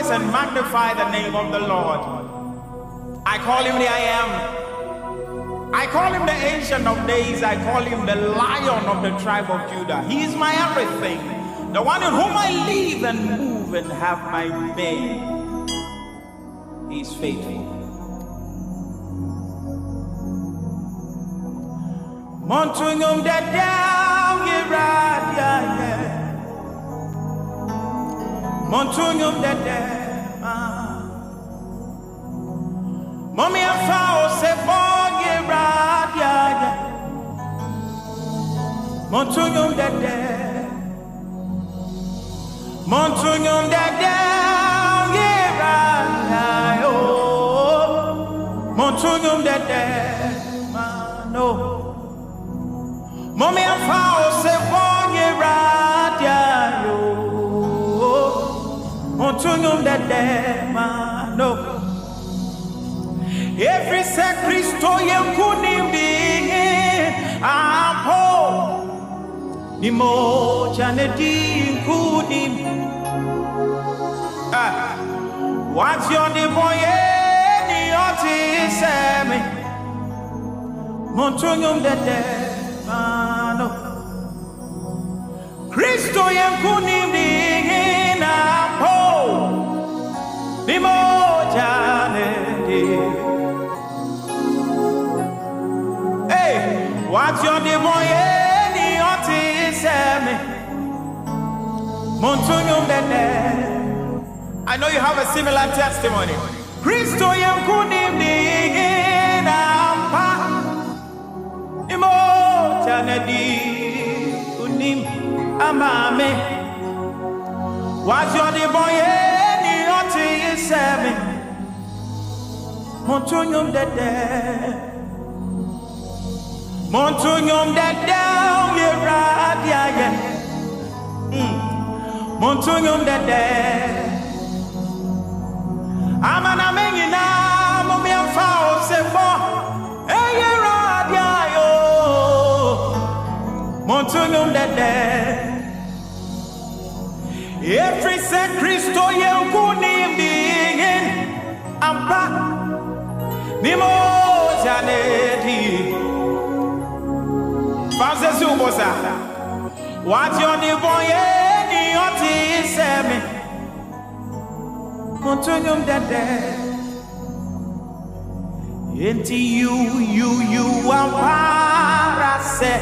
voice and magnify the name of the Lord. I call him the I am. I call him the Ancient of Days. I call him the Lion of the tribe of Judah. He is my everything, the one in whom I live and move and have my being. He is faithful. Montungum da down Yeradia. Montungum da down. Mommy and Fao se bon Yeradia. Montungum da down. Montungum da down Yeradia. Montungum da down. No. Mommy and Fao se bon Yeradia. Montungum da down. No. Every Christo kunim ding ampo ni mo chanedi kunim what's your boy ni oti semi Montungum da mano Christo kunim ding ampo ni mo chanedi. What's your name? Any autism? Montungum dede. I know you have a similar testimony. Christo yam kunim di nampa. Imo chanedi kunim amame. What's your name? Any autism? Montungum dede. Montungum da down Yeradia. Montungum da Amana menina mommy and Fao se bon Yeradia yo. Montungum da every saint Christo yem kunim ding ampa nimo janedi. What's your name? Any autism? Montungum dede. Into you are parase.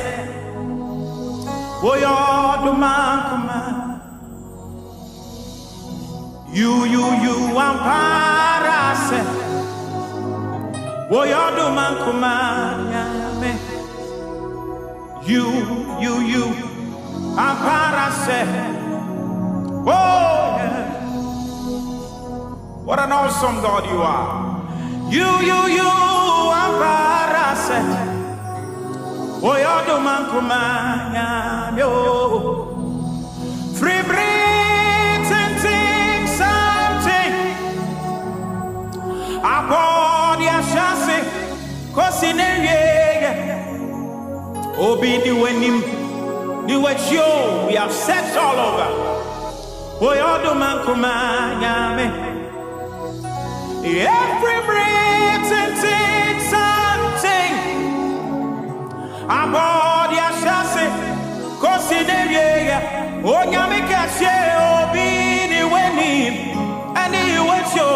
Boy, the man you are parase. Boy, the man You, Aparase. Oh, yeah. What an awesome God you are. You, Aparase. Oh, you're the man, yo. Free breathing things, something. Upon your chassis, cause in Obi ni wenim ni wecho we have searched all over. Oyodo man kumanya me. Every breathing thing something. Aboard ya shase kosineye onyame kashe obi ni wenim ani wecho.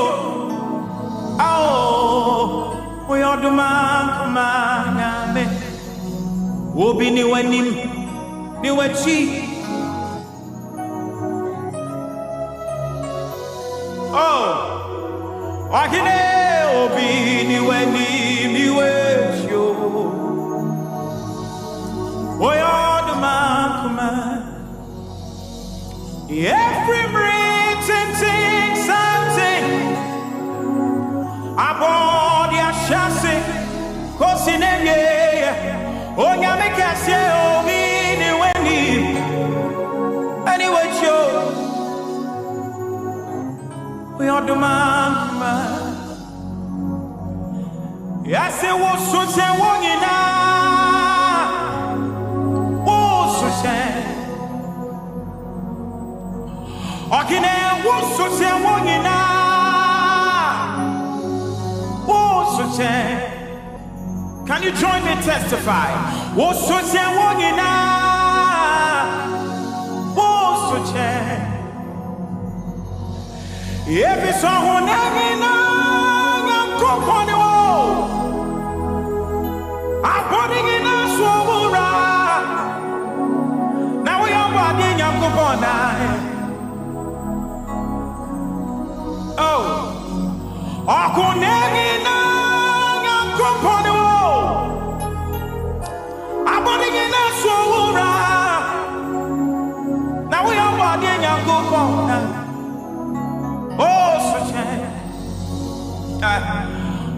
Oh oyodo man kumanya me. Obi ni wenim ni wechi. Oh, wakine obi ni wenim ni wechi. Oyo man kuma. Every breathing thing something. Aboard ya chassis kosineye. Onyame kase obi ni wenim anyway cho we are the man yase wo so se wonyina wo so se okine wo so se wonyina Can you join me testify? Wosoche wonyina. Wosoche. Ebi so honanyina nyankopone wo. Aboningina swora. Na we abade nyankopona. Oh. Akonengina nyankopone wo. Aboningina swora. Na we abade nyankopona. Oh, suche.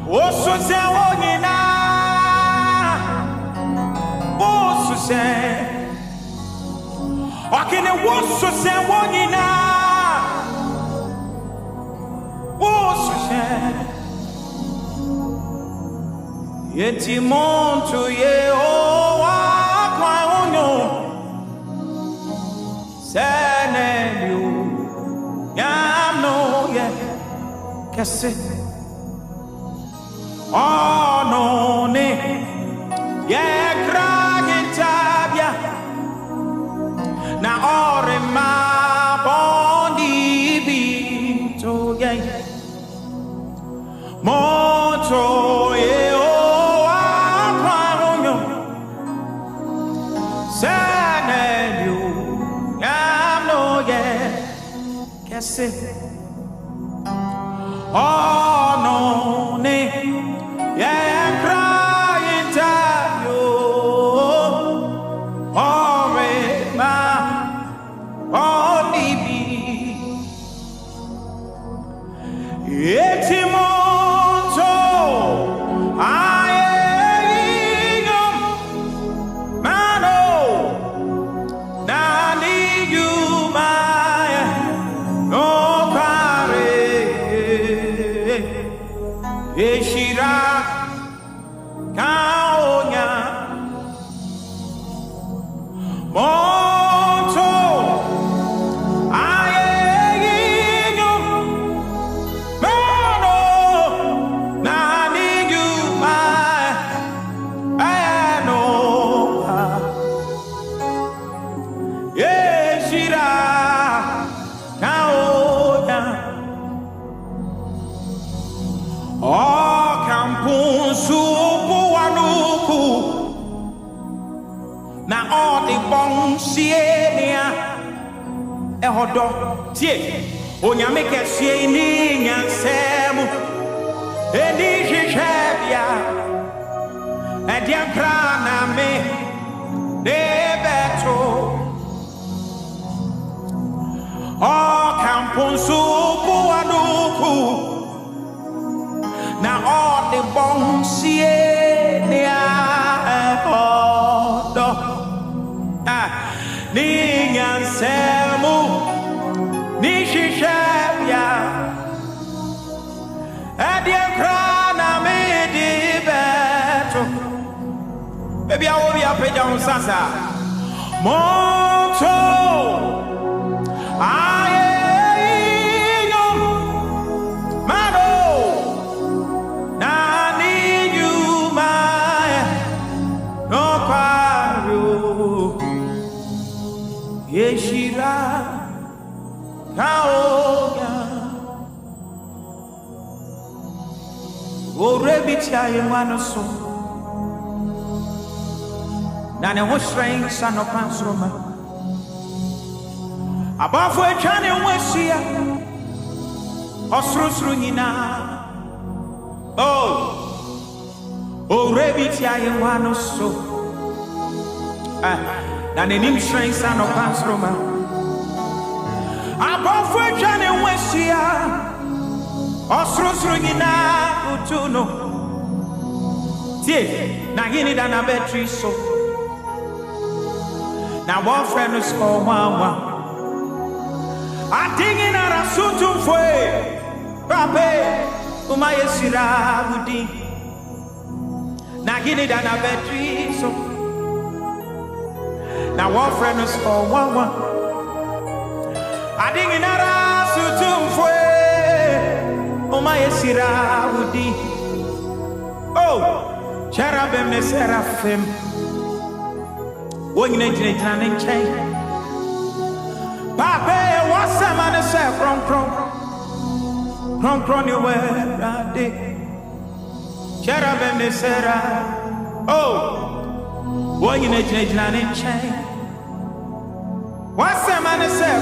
Oh, suche wonyina. Oh, suche. Akene wo suche wonyina. Oh, suche. Yeti montu ye o akwa onyo. Senelu. Kese oh no ne ye kragintabia na ore ma bondi bito ye moto ye o akwaronyo sanelu yamno ye kese oh no ne yeah crying tayo oh ma only be etimoto ayo mano nani you my no Eshira kaonya monto ayenyo mano nani yuma ayano Eshira kaonya oh kampunsu buwanuku na odi bonsienia ehodo tie onyame kesie ni nyansemu eni jejebia ediakra na me debeto oh kampunsu buwanuku na all the bones ni ahodo ni nyansemu ni shishabia adiakra na me di beto baby I will be up in your sasa monto Yeshira kaoya orebitia yemanoso na ne ho shrine sano pansroma abafo etwane washia osrosro nyina oh orebitia yemanoso na nenim shrine sano pansroma abafo etwane washia osrosro nyina utuno tie na gini da na battery so na one friend is called mama I think in a sutum fue pape umaye sira budi na gini da na battery so na one friend is called mama I think in a sutum fue umaye sira budi oh Cherubim ne seraphim. When you need to change. Papa, what's the man say? From you where I did. Cherubim ne seraphim. Oh, when you need to change. What's the man say?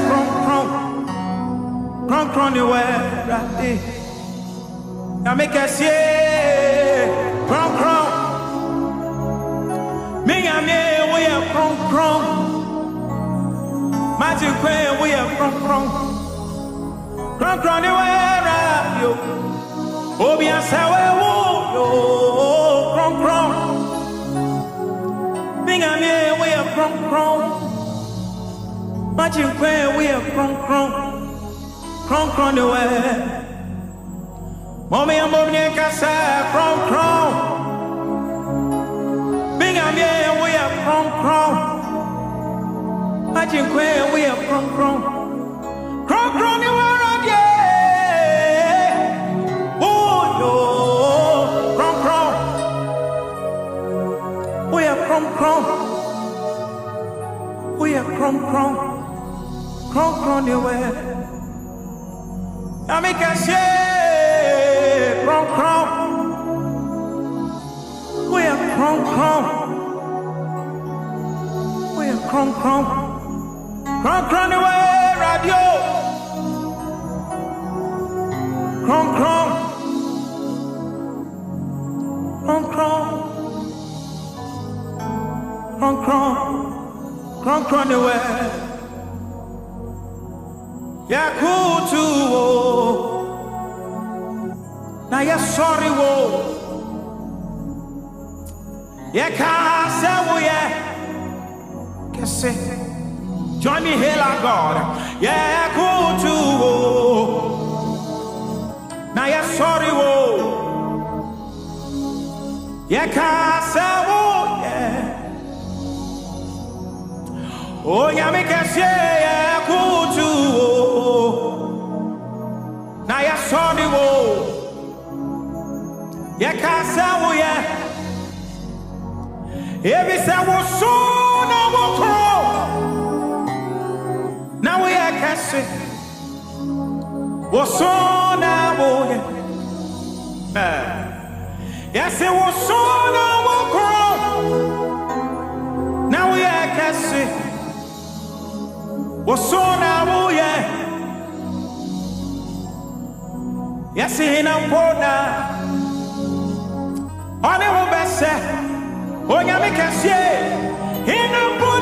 From you where I did. Now make us see. From. Me and me, we are from. Magic way, we are from. From the way around you. Obi and Sawe, yo, from. Me and me, we are from. Magic way, we are from the way. Mommy and Mommy and Casa, from. Yeah, we are from. I think we are from. You are yeah. Oh, yo, from. We are from. We are from you are. I make us say from. We are from. We are from away radio. From away. Yeah, cool too. Now you're sorry, wo. Yeah, can't say we are. Join me, hail our God. Yeah, cool too. Now you're sorry, wo. Yeah, can't say wo. Yeah. Oh, yeah, make us yeah, cool too. Now you're sorry, wo. Yeah, can't say wo. Yeah. Every say wo so. Now we are casting. What's on now, boy? Yes, it was on our now we are casting. What's on our boy? Yes, in a border. On our best. Oh, you make us say, in a border.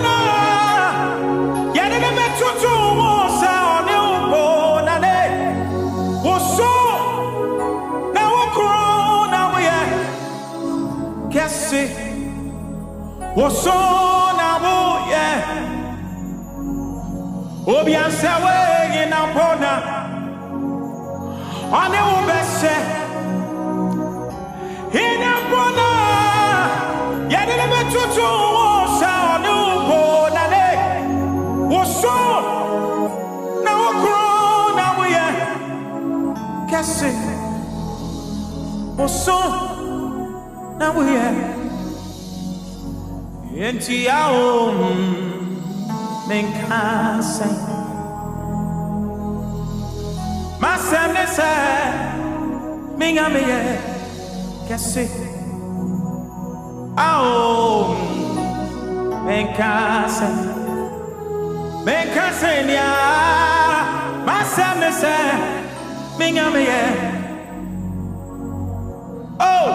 What's on now, yeah? Obian Sawe in Apona. On the best in Apona. Yadame Tutu was our new born. What's on now? Grown now, yeah. Cassie. What's on now, yeah. Enti ao menkasa masane sa mingameye kese ao menkasa nya masane sa mingameye oh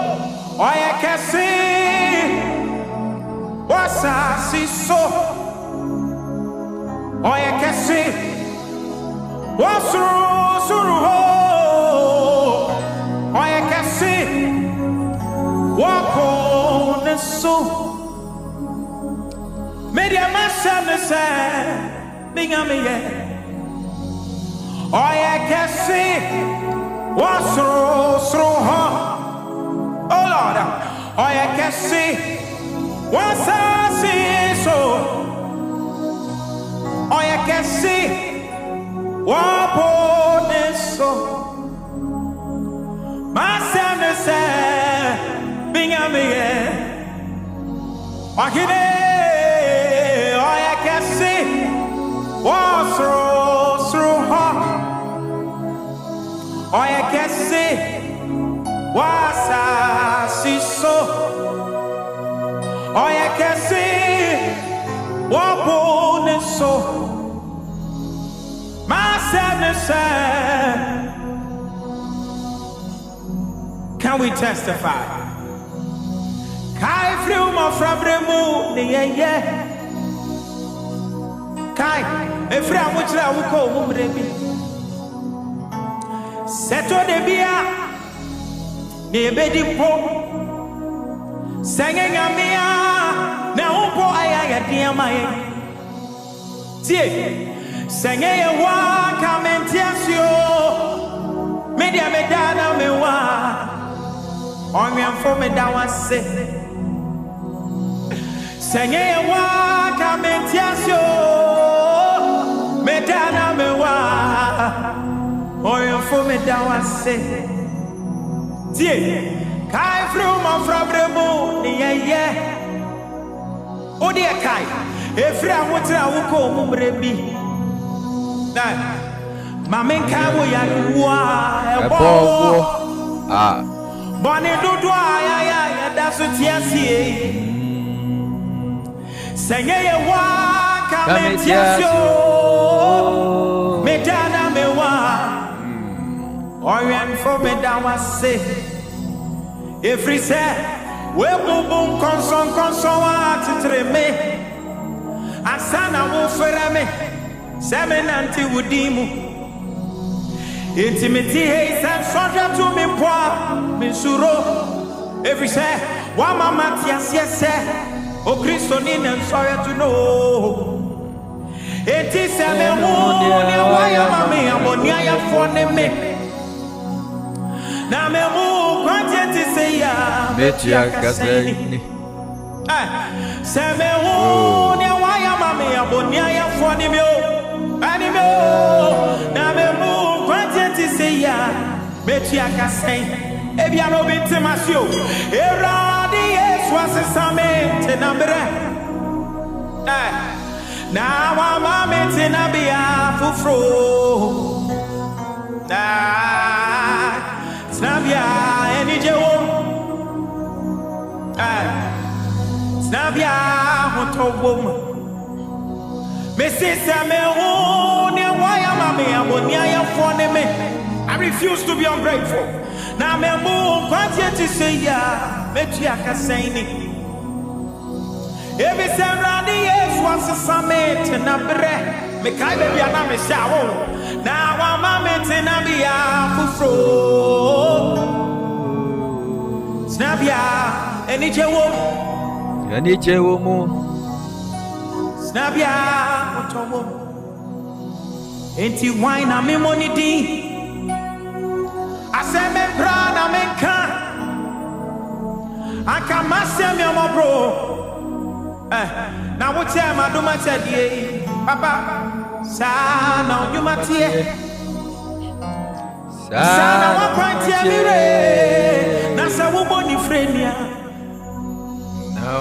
oya kese what's I see so? Oh, I can see what's through. Oh, I can see walk on the soul. Maybe I must understand. Being a me, oh, I can see what's through. Oh, Lord, oh, I can see. What's I see so? Oh, I can see what on this so. My son is being a man. Ohine oya kesi wasro ha oya kesi wasa siso oya kesi wabone so can we testify? Kai flew my frabremu niye Kai efra muchra wuko mumrebi seto de bia ne bedi po senge ngamia na umpo aya dia mai tie senge wa kamentiasio media medana mewa onyanfo medawase senge wa kamentiasio medana mewa onyanfo medawase tie kai from frabremu niye odi kai efra wotra wuko mumrebi na mamenka wo ya wa ebo boni dudu ya daso tiasie senye ye wa kametiasio medana mewa oyan for medawase every say we bum konson atitreme asana wo ferame semenanti wudimu intimity hey sam soja to me poa misuro every say wa mama tiase o Kristo ni nem sorry to know enti seme mu ne wa ya mama abonia ya for ne me na me mu kwanteti se ya metia kaseni seme mu ne wa ya mama abonia ya for ne me o ani me o na me mu kwanteti se ya metia kaseni ebia no bintimasio eradi yesu asesame tenambre na wa mama tenabia fufro snabia enijewo snabia hotobom mesisa me ho ne wa ya mama abonia ya fone me I refuse to be ungrateful. Na me mu kwanje ti say ya metia kasaini. Ebi semrani Yesu asesame tenabre me kai be bia na me shawo. Na wa ma me tenabia fufro. Snabia enijewo mu. Snabia otowo. Enti wine na me money di. Aseme brana menka akamasem yomo bro na wote amaduma tedie papa sana onyuma tie sana wakwantie mire na sa wo boni frenia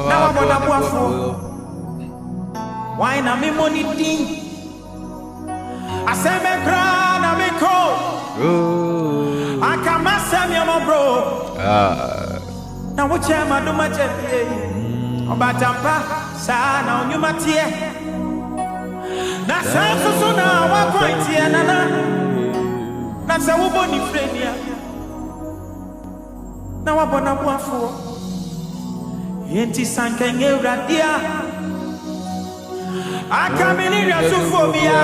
na wabona boafo why na me money din aseme brana menko akamasem yomo bro na woche amaduma tedie obatampa sana onyuma tie na sanso so na wakwantie nana na sa wo boni frenia na wabona boafo enti sankenge uradia akamini rasufobia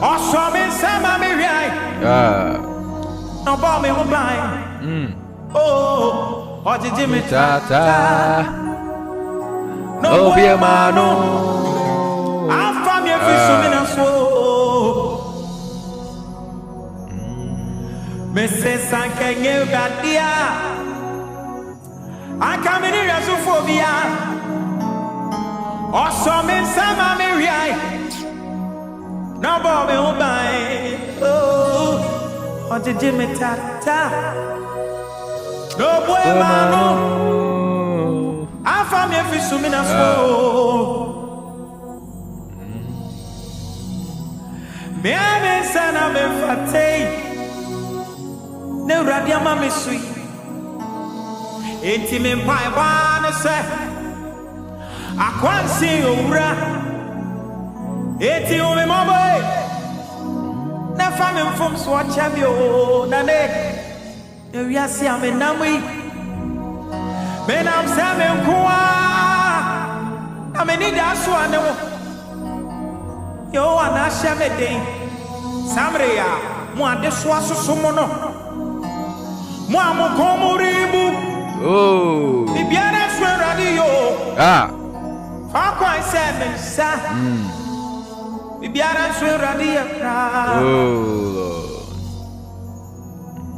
osome sama mi rai no ba me ho bai oh ojiji mi tata no obi manu afa mi efisu mi na so me se sankenge uradia akamini rasufobia osome sama mi rai no ba me ho bai oh ojiji mi tata no boy manu afa me sumina so. Me ame sana me fatei. Ne uradia mame sui. Enti me mpai ba ne se. Akwansi owura. Eti o me moboy. Na fami mfom so achabi o na ne. We are see am namui. Men am say me nkoa. Ameni da so ane wo. Yo ana hye me den. Samre ya mo ade so asoso mo no. Mo amokomuribu. Oh. Bibiara so radio. Ah. Fakwa say me sa. Bibiara so radio. Oh.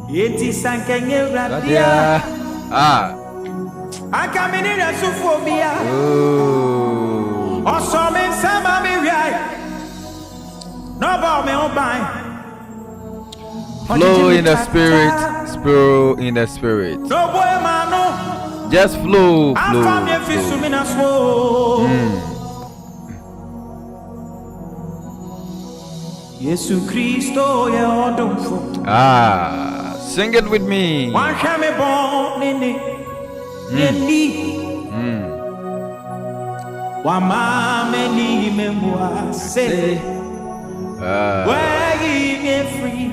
Yeti sankenye radio. Ah. Akamini rasufobia. Oh. Osome sama mi rai. No ba me obai. Flow in the spirit. Flow in the spirit. No boy mano. Just flow. Afam ye fisu mina so. Yesu Kristo ye odumfo. Ah. Sing it with me. Wa shame bon nini. Nini. Wa mame ni memwa say. Where me free.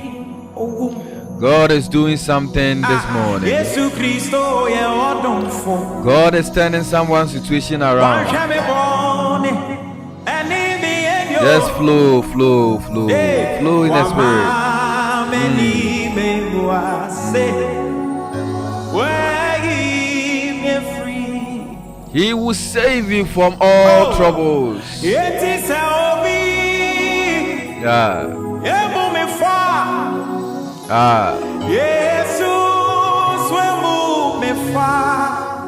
God is doing something this morning. Yesu Kristo ye odumfo. God is turning someone's situation around. Just flow, flow, flow. Flow in the spirit. He will save you from all troubles. Yeah. Ah.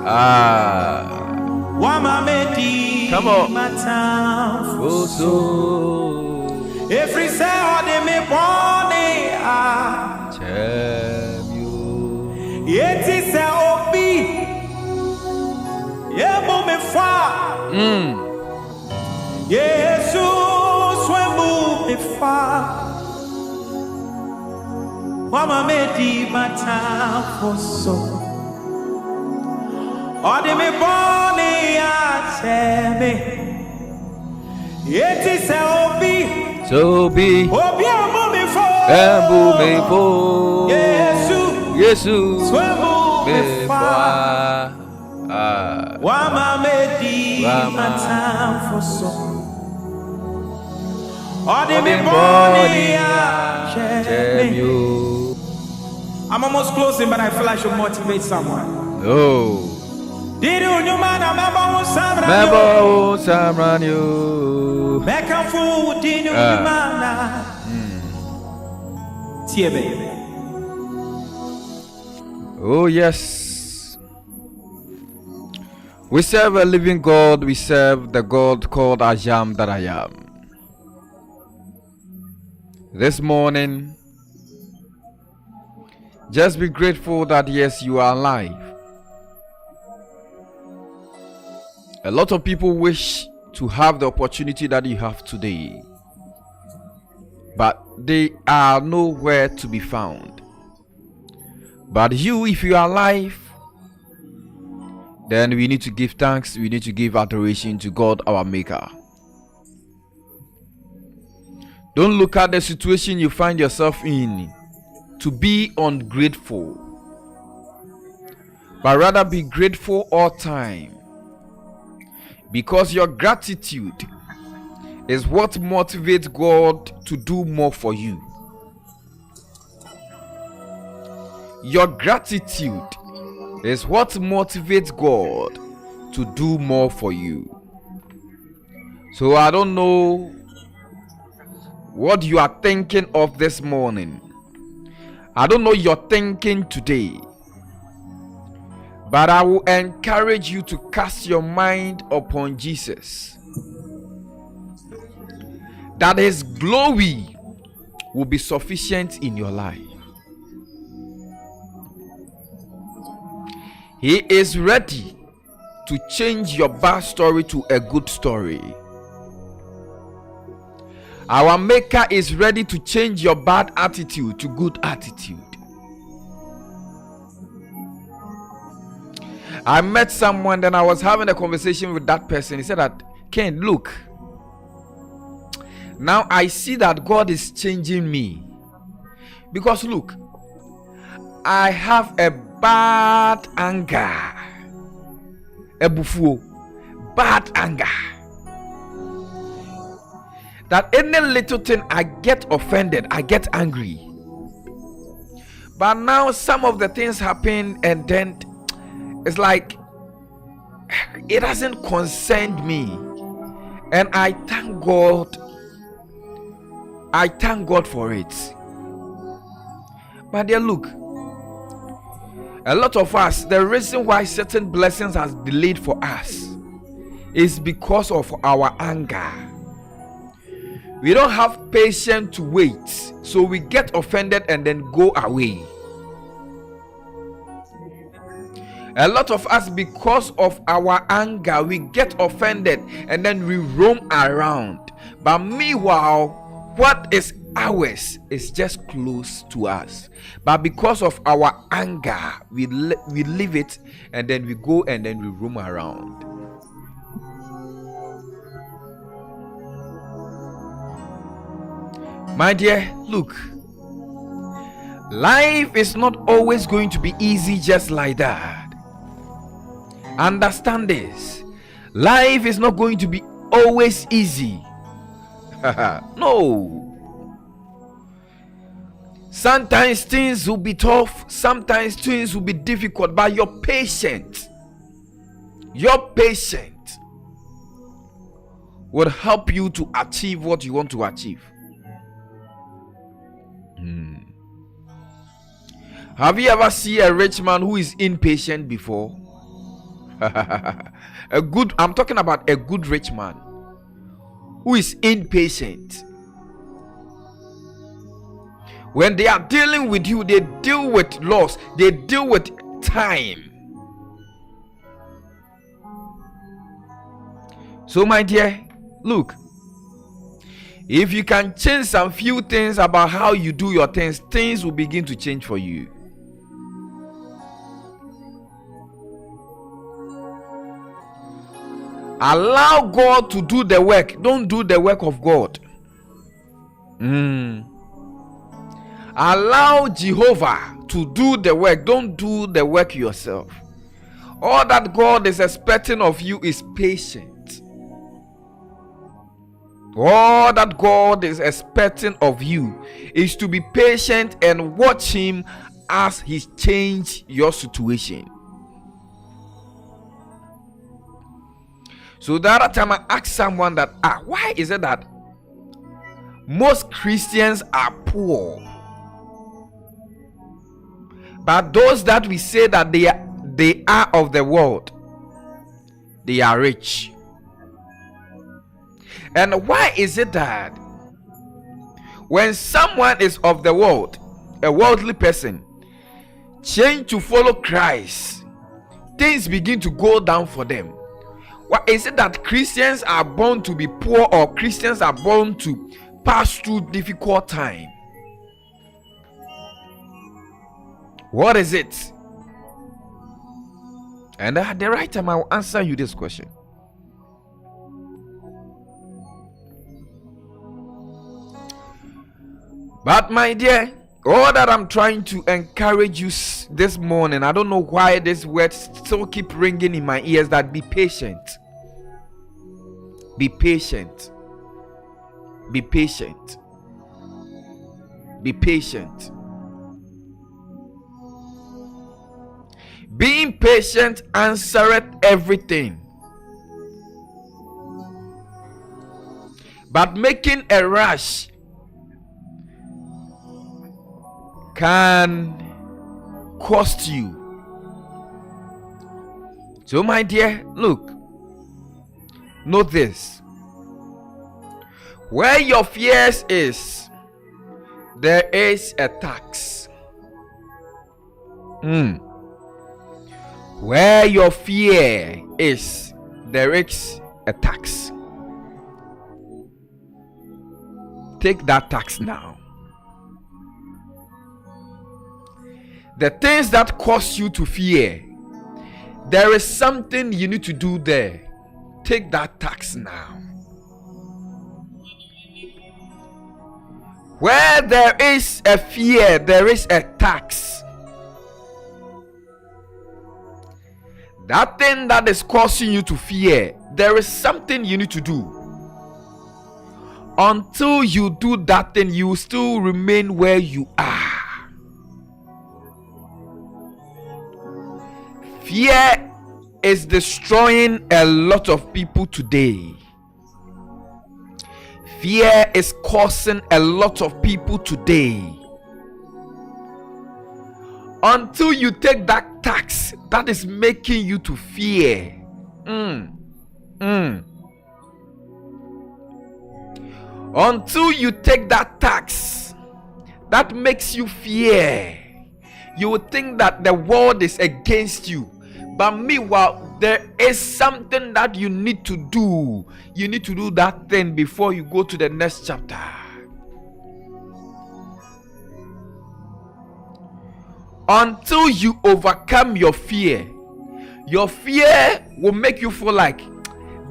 Ah. Come on. Oh, so. Every Saturday me born Champion. Yet is a obi. Yebo me fa. Jesus wembu me fa. Mama me di mata foso. Ode me born me. Yet is a obi. So be. Obi ambu me fa. Ambu me fo. Yesu swembu me fa. Wama medi matam foso. Ode me boni I'm almost closing, but I feel I should motivate someone. Oh. Did you man a member Samranyo? Meka fu did you man? Tie baby. Oh yes. We serve a living God. We serve the God called I Am that I Am. This morning, just be grateful that yes, you are alive. A lot of people wish to have the opportunity that you have today, but they are nowhere to be found. But you, if you are alive, then we need to give thanks, we need to give adoration to God our Maker. Don't look at the situation you find yourself in to be ungrateful, but rather be grateful all time, because your gratitude is what motivates God to do more for you. Your gratitude is what motivates God to do more for you. So I don't know what you are thinking of this morning. I don't know your thinking today. But I will encourage you to cast your mind upon Jesus, that his glory will be sufficient in your life. He is ready to change your bad story to a good story. Our Maker is ready to change your bad attitude to good attitude. I met someone, then I was having a conversation with that person. He said that, Ken, look, now I see that God is changing me. Because look, I have a bad anger. A buffo, bad anger. That any little thing I get offended, I get angry. But now some of the things happen and then it's like it hasn't concerned me. And I thank God. I thank God for it. But dear, look, a lot of us, the reason why certain blessings has delayed for us is because of our anger. We don't have patience to wait, so we get offended and then go away. A lot of us, because of our anger, we get offended and then we roam around. But meanwhile, what is ours is just close to us. But because of our anger, we leave it and then we go and then we roam around. My dear, look, life is not always going to be easy just like that. Understand this. Life is not going to be always easy. No. Sometimes things will be tough, sometimes things will be difficult, but you're patient. Your patience will help you to achieve what you want to achieve. Have you ever seen a rich man who is impatient before? I'm talking about a good rich man who is impatient. When they are dealing with you, they deal with loss, they deal with time. So my dear, look, if you can change some few things about how you do your things, things will begin to change for you. Allow God to do the work. Don't do the work of God. Allow Jehovah to do the work. Don't do the work yourself. All that God is expecting of you is patience. All that God is expecting of you is to be patient and watch Him as He changes your situation. So the other time I asked someone that, why is it that most Christians are poor, but those that we say that they are of the world, they are rich? And why is it that when someone is of the world, a worldly person, change to follow Christ, things begin to go down for them? Why is it that Christians are born to be poor, or Christians are born to pass through difficult time? What is it? And at the right time, I will answer you this question. But my dear, all that I'm trying to encourage you this morning, I don't know why this word still keep ringing in my ears, that be patient. Be patient. Be patient. Be patient. Being patient answereth everything. But making a rush can cost you. So my dear, look, note this. Where your fears is, there is a tax. Where your fear is, there is a tax. Take that tax now. The things that cause you to fear, there is something you need to do there. Take that tax now. Where there is a fear, there is a tax. That thing that is causing you to fear, there is something you need to do. Until you do that thing, you will still remain where you are. Fear is destroying a lot of people today. Fear is causing a lot of people today. Until you take that tax that is making you to fear. Until you take that tax that makes you fear, you would think that the world is against you. But meanwhile, there is something that you need to do. You need to do that thing before you go to the next chapter. Until you overcome your fear will make you feel like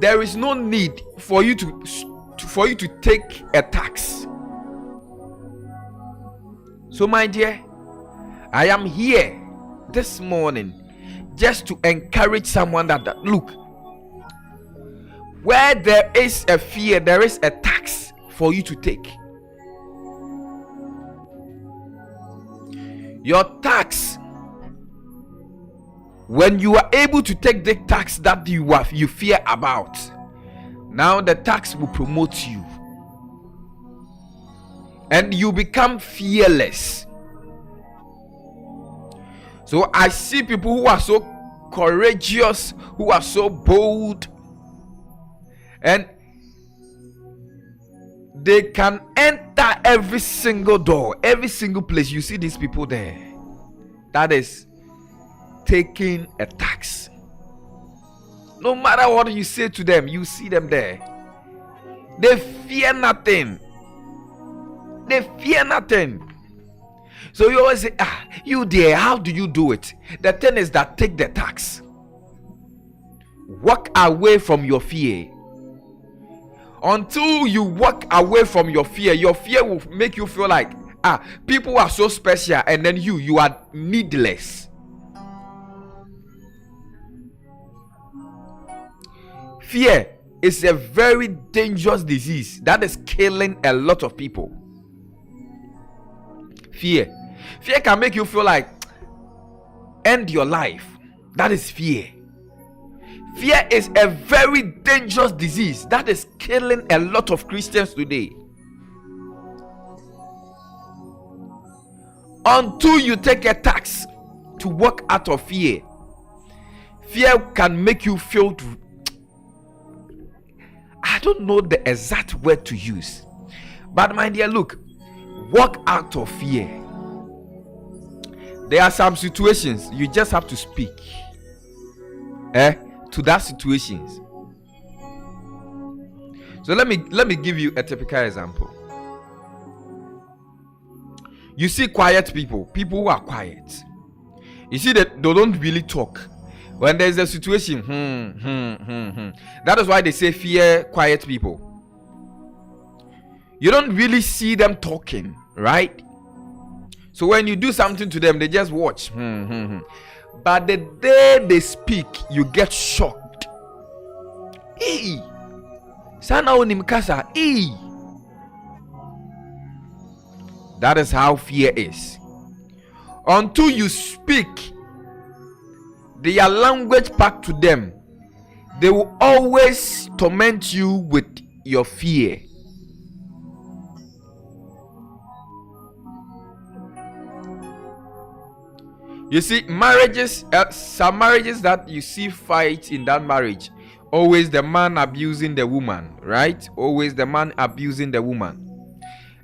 there is no need for you to take a tax. So my dear, I am here this morning just to encourage someone that look, where there is a fear, there is a tax for you to take. Your tax, when you are able to take the tax that you fear about, now the tax will promote you and you become fearless. So I see people who are so courageous, who are so bold, and they can enter every single door, every single place. You see these people there, that is taking a tax. No matter what you say to them, you see them there. They fear nothing. They fear nothing. So you always say, you there, how do you do it? The thing is that take the tax. Walk away from your fear. Until you walk away from your fear will make you feel like, people are so special, and then you are needless. Fear is a very dangerous disease that is killing a lot of people. Fear can make you feel like end your life. That is fear. Fear is a very dangerous disease that is killing a lot of Christians today. Until you take a tax to walk out of fear can make you feel I don't know the exact word to use, but my dear, look, walk out of fear. There are some situations you just have to speak to that situations. So let me give you a typical example. You see quiet people who are quiet. You see that they don't really talk. When there's a situation, that is why they say fear quiet people. You don't really see them talking, right? So when you do something to them, they just watch. But the day they speak, you get shocked. That is how fear is. Until you speak their language back to them, they will always torment you with your fear. You see, marriages, some marriages that you see fight in that marriage, always the man abusing the woman, right? Always the man abusing the woman.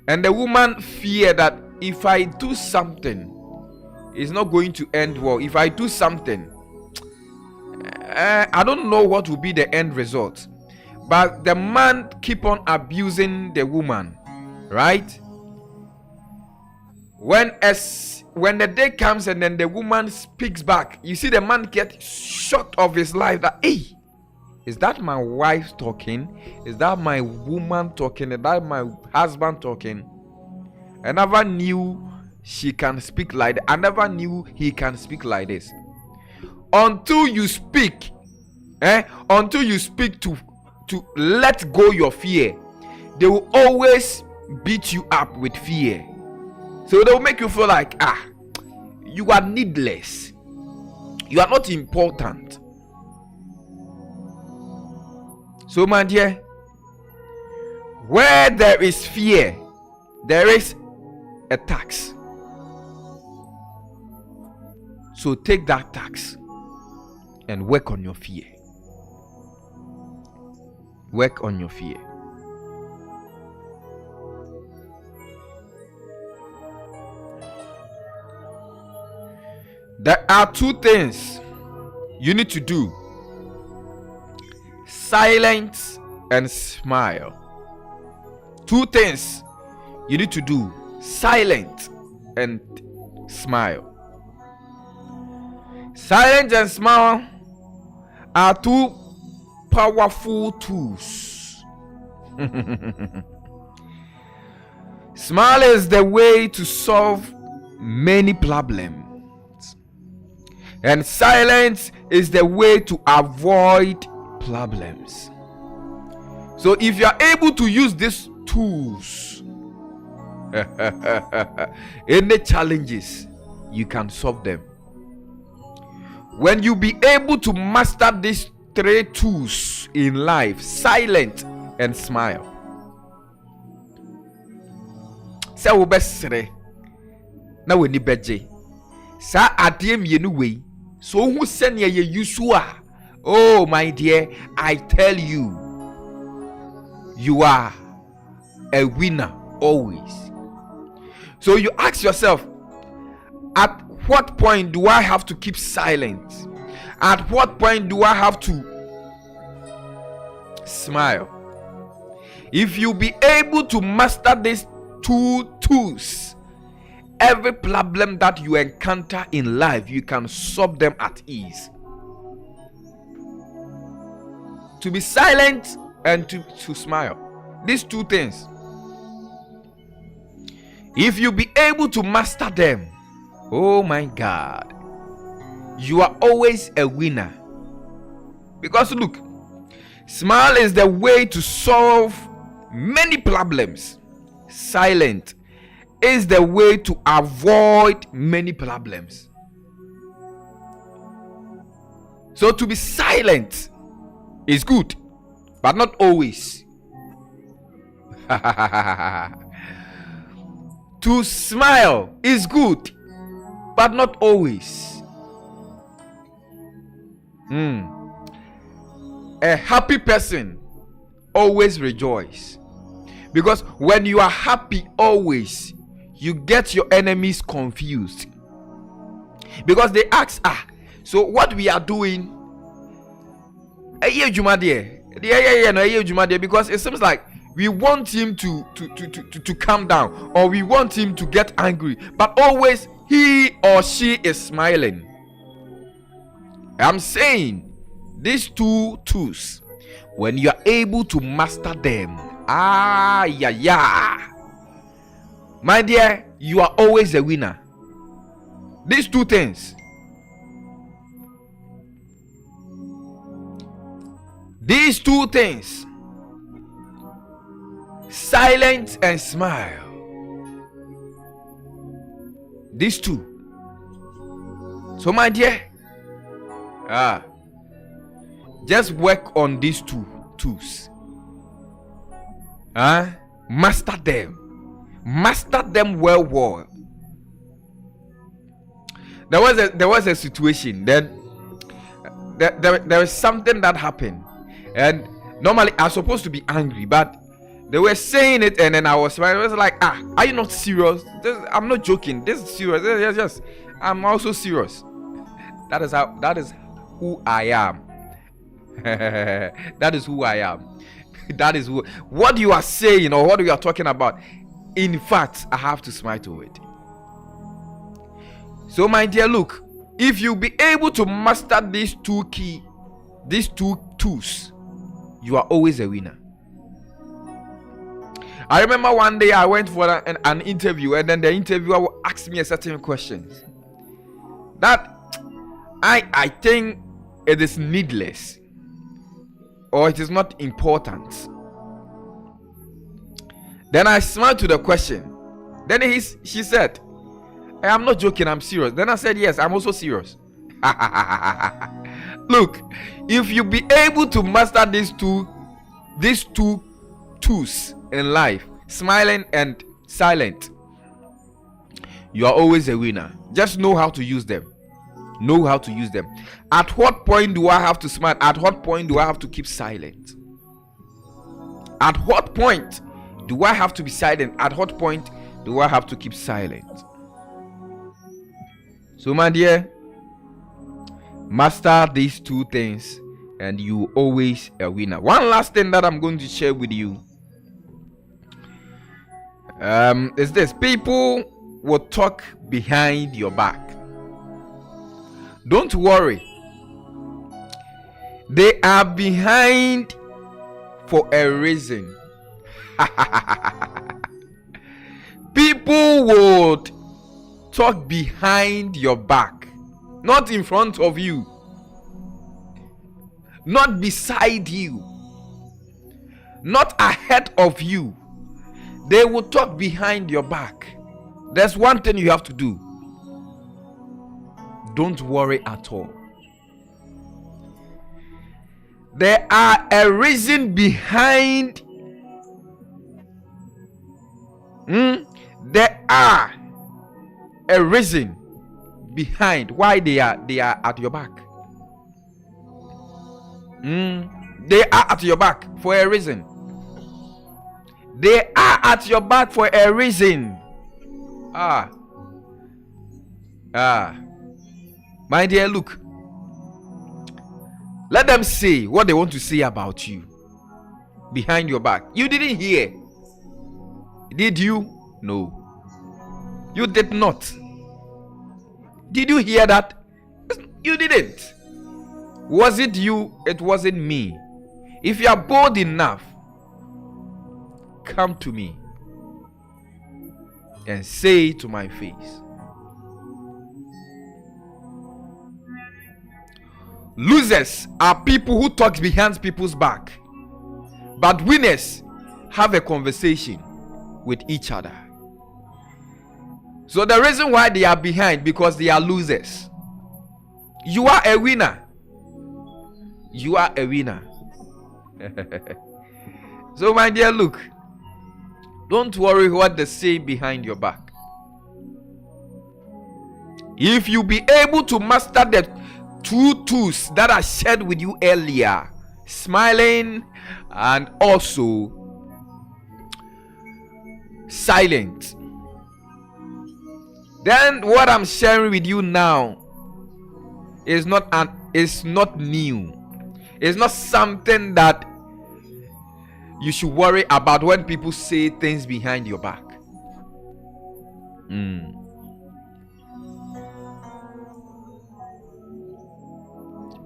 And the woman fear that if I do something, it's not going to end well. If I do something, I don't know what will be the end result, but the man keep on abusing the woman, right? When the day comes and then the woman speaks back, you see the man get shocked of his life that, hey, is that my wife talking? Is that my woman talking? Is that my husband talking? I never knew she can speak like that. I never knew he can speak like this. Until you speak, until you speak to let go your fear, they will always beat you up with fear. So they will make you feel like, you are needless. You are not important. So, my dear, where there is fear, there is a tax. So take that tax and work on your fear. Work on your fear. There are two things you need to do: silence and smile. Two things you need to do: silent and smile. Silence and smile are two powerful tools. Smile is the way to solve many problems, and silence is the way to avoid problems. So if you are able to use these tools, any challenges, you can solve them. When you be able to master these three tools in life: silent and smile. Say wo besere na we ni beje sa ade mienu wei so hu sene ye yusu a. Oh my dear, I tell you, you are a winner always. So you ask yourself, at what point do I have to keep silent? At what point do I have to smile? If you be able to master these two tools, every problem that you encounter in life, you can solve them at ease. To be silent and to smile. These two things, if you be able to master them, oh my God, you are always a winner. Because look, smile is the way to solve many problems. Silent is the way to avoid many problems. So to be silent is good, but not always. To smile is good, but not always. A happy person always rejoice, because when you are happy always, you get your enemies confused, because they ask, so what we are doing, because it seems like we want him to calm down, or we want him to get angry, but always he or she is smiling. I'm saying these two tools, when you are able to master them, my dear, you are always a winner. These two things, silence and smile, these two. So my dear, just work on these two tools. Master them well. There was a situation, then there was something that happened, and normally I was supposed to be angry, but they were saying it, and then I was smiling. I was like, are you not serious? I'm not joking. This is serious. Yes. I'm also serious. That is who I am. That is who I am. That is what you are saying or what you are talking about. In fact, I have to smile to it. So, my dear, look, if you be able to master these two tools, you are always a winner. I remember one day I went for an interview, and then the interviewer asked me a certain questions that I think it is needless or it is not important. Then I smiled to the question. Then she said, "I am not joking, I'm serious." Then I said, "Yes, I'm also serious." Look, if you be able to master these two tools in life, smiling and silent, you are always a winner. Just know how to use them. Know how to use them. At what point do I have to smile? At what point do I have to keep silent? At what point do I have to be silent? At what point do I have to keep silent? So, my dear, master these two things and you always a winner. One last thing that I'm going to share with you is this: people will talk behind your back. Don't worry, they are behind for a reason. People would talk behind your back, not in front of you, not beside you, not ahead of you. They will talk behind your back. There's one thing you have to do: don't worry at all. There are a reason behind. There are a reason behind why they are at your back. They are at your back for a reason. They are at your back for a reason. My dear, look, let them say what they want to say about you behind your back. You didn't hear, did you? No, you did not. Did you hear that? You didn't. Was it you? It wasn't me. If you are bold enough, come to me and say to my face. Losers are people who talk behind people's back, but winners have a conversation with each other. So the reason why they are behind, because they are losers. You are a winner. You are a winner. So, my dear, look, don't worry what they say behind your back. If you be able to master the two tools that I shared with you earlier, smiling and also silent, then what I'm sharing with you now is not new. It's not something that you should worry about when people say things behind your back.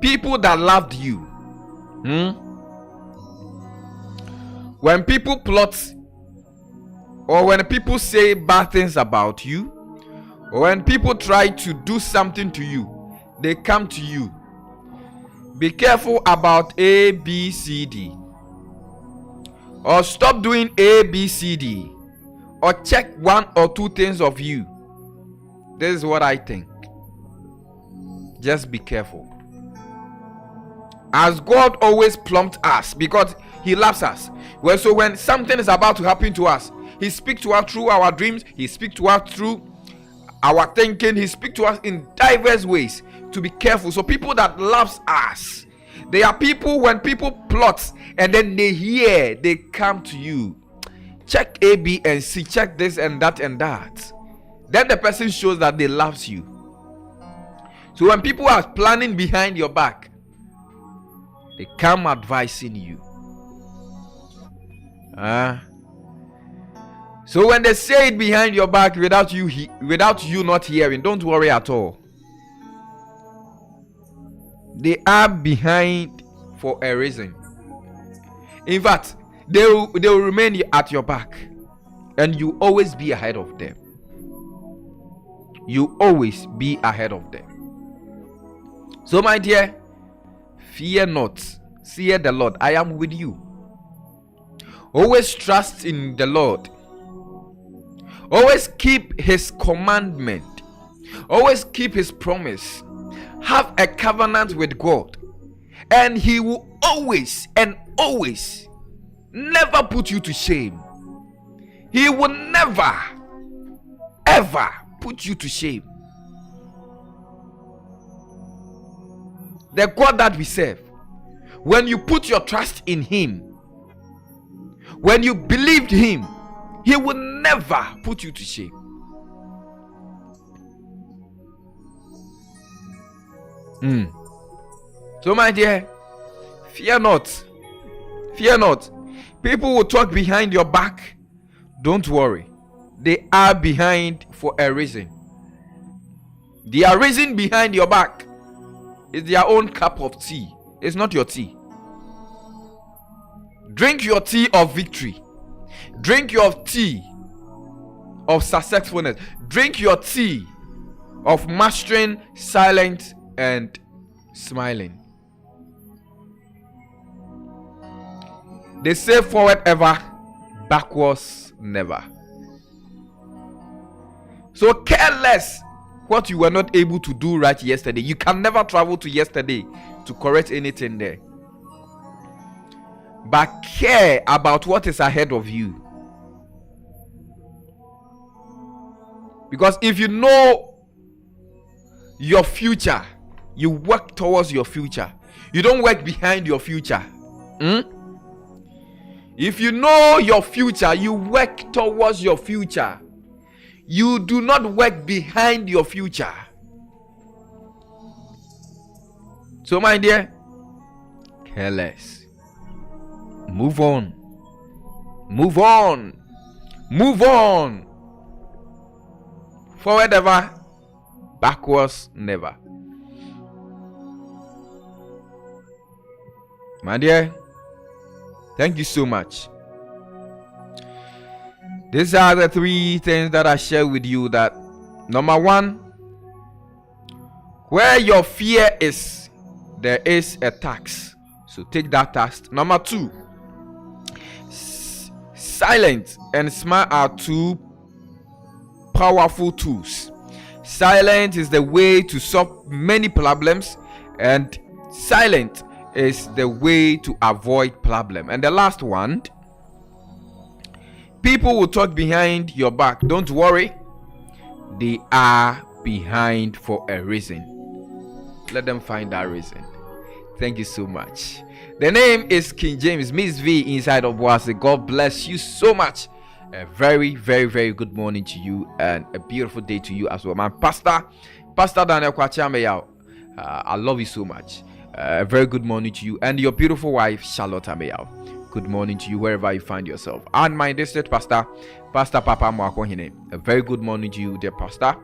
People that loved you, when people plot or when people say bad things about you, or when people try to do something to you, they come to you. Be careful about A, B, C, D. Or stop doing A, B, C, D. Or check one or two things of you. This is what I think. Just be careful. As God always prompts us, because He loves us. Well, so when something is about to happen to us, He speaks to us through our dreams. He speaks to us through our thinking. He speaks to us in diverse ways. To be careful. So people that loves us, they are people, when people plot and then they hear, they come to you. Check A, B, and C. Check this and that and that. Then the person shows that they loves you. So when people are planning behind your back, They come advising you. So when they say it behind your back without you not hearing, don't worry at all. They are behind for a reason. In fact, they will remain at your back, and you always be ahead of them. You always be ahead of them. So my dear, fear not. Fear the Lord. I am with you. Always trust in the Lord. Always keep his commandment. Always keep his promise. Have a covenant with God, and he will always and always never put you to shame. He will never ever put you to shame. The God that we serve, when you put your trust in him, when you believed him, he will never put you to shame. So my dear, fear not. Fear not. People will talk behind your back. Don't worry. They are behind for a reason. Their reason behind your back is their own cup of tea. It's not your tea. Drink your tea of victory. Drink your tea of successfulness. Drink your tea of mastering, silent, and smiling. They say forward ever, backwards never. So careless what you were not able to do right yesterday. You can never travel to yesterday to correct anything there. But care about what is ahead of you. Because if you know your future, you work towards your future. You don't work behind your future. If you know your future, you work towards your future. You do not work behind your future. So my dear, careless. Move on. Move on. Move on. Forward ever, backwards never. My dear, thank you so much. These are the 3 things that I share with you. That number 1, where your fear is, there is a tax. So take that tax. Number 2, silence and smile are 2 powerful tools. Silence is the way to solve many problems, and silent is the way to avoid problem. And the last one, people will talk behind your back. Don't worry, they are behind for a reason. Let them find that reason. Thank you so much. The name is King James, Miss V inside of Boise. God bless you so much. A very, very, very good morning to you, and a beautiful day to you as well. My Pastor Daniel Kwachameyaw, I love you so much. A very good morning to you and your beautiful wife Charlotte Ameyaw. Good morning to you wherever you find yourself. And my district pastor, Pastor Papa Mwakohine. A very good morning to you, dear pastor.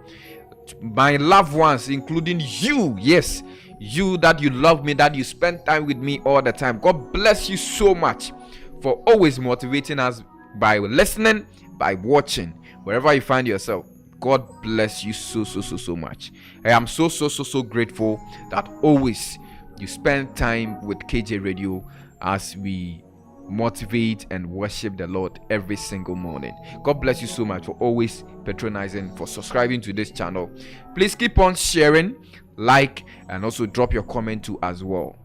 My loved ones, including you, yes, you that you love me, that you spend time with me all the time. God bless you so much for always motivating us by listening, by watching, wherever you find yourself. God bless you so much. I am so grateful that always you spend time with KJ Radio as we motivate and worship the Lord every single morning. God bless you so much for always patronizing, for subscribing to this channel. Please keep on sharing, like, and also drop your comment too as well.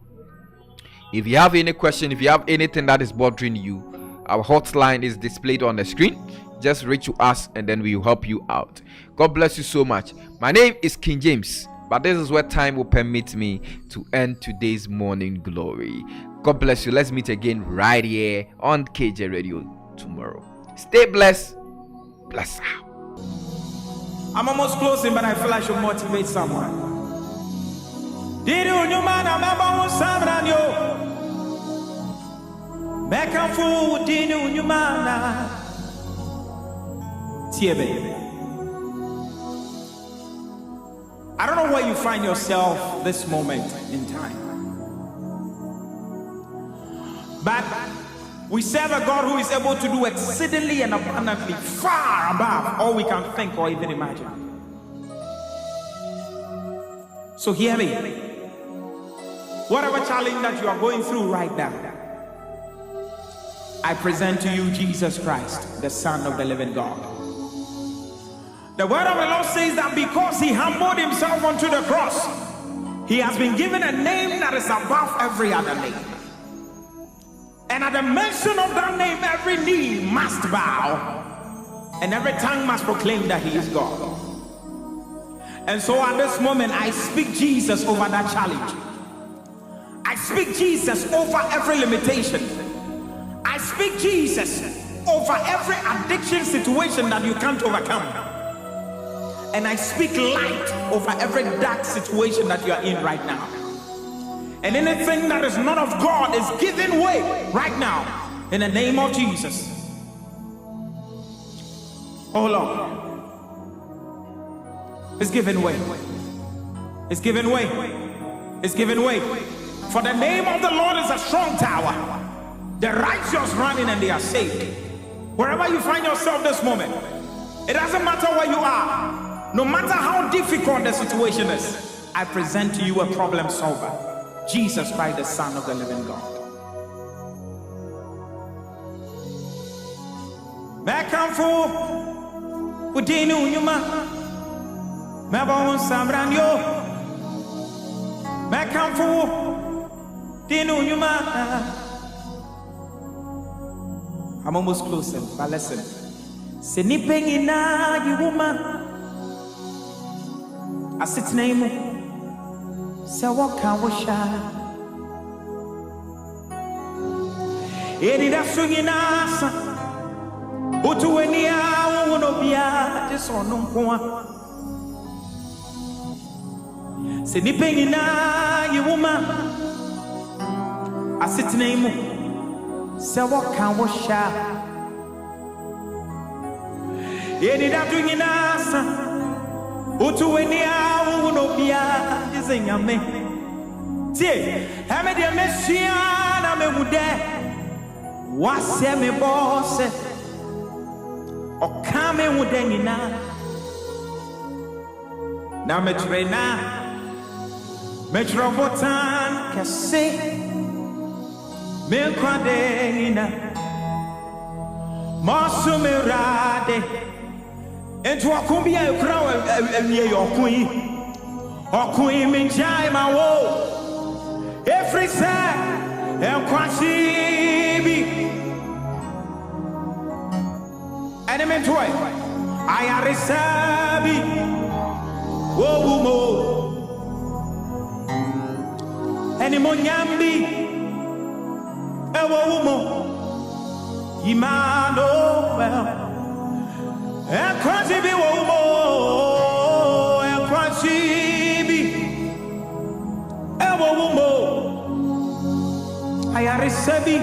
If you have any question, if you have anything that is bothering you, our hotline is displayed on the screen. Just reach to us and then we will help you out. God bless you so much. My name is King James, but this is where time will permit me to end today's morning glory. God bless you. Let's meet again right here on KJ Radio tomorrow. Stay blessed. Bless out. I'm almost closing, but I feel I should motivate someone. Did you know, man? I'm about to Mekamfu dinu nyumana. Tiebe. I don't know where you find yourself this moment in time. But we serve a God who is able to do exceedingly and abundantly, far above all we can think or even imagine. So hear me. Whatever challenge that you are going through right now, I present to you Jesus Christ, the Son of the living God. The word of the Lord says that because he humbled himself onto the cross, he has been given a name that is above every other name. And at the mention of that name, every knee must bow and every tongue must proclaim that he is God. And so at this moment, I speak Jesus over that challenge. I speak Jesus over every limitation. I speak Jesus over every addiction situation that you can't overcome. And I speak light over every dark situation that you are in right now. And anything that is not of God is giving way right now in the name of Jesus. Oh Lord, it's giving way. It's giving way. It's giving way. For the name of the Lord is a strong tower. The righteous run in and they are saved. Wherever you find yourself this moment, it doesn't matter where you are. No matter how difficult the situation is, I present to you a problem solver. Jesus Christ, the Son of the living God. Mekamfu udinu nyuma mebon samranyo mekamfu dinu nyuma. I'm almost closing, but listen. Senipeng ina yiwuma asitneimu se waka wosha eri da sungina sa otuenia wonobia jesono nkoa senipeng ina yiwuma asitneimu se waka wosha eri da sungina sa otuenia wonobia jesenyame tie hame de mesia na memude wase me boss okame wudengina na metrena metropolitan kase me kwadengina masumerade ento akumbia ekra ewie yokun okun mi jai ma wo every say enkwasibi enemy toy I arisabi wo mo enimo nyambi ewo mo imano enkwasibi wo mo enkwasibi ewo mo I arisabi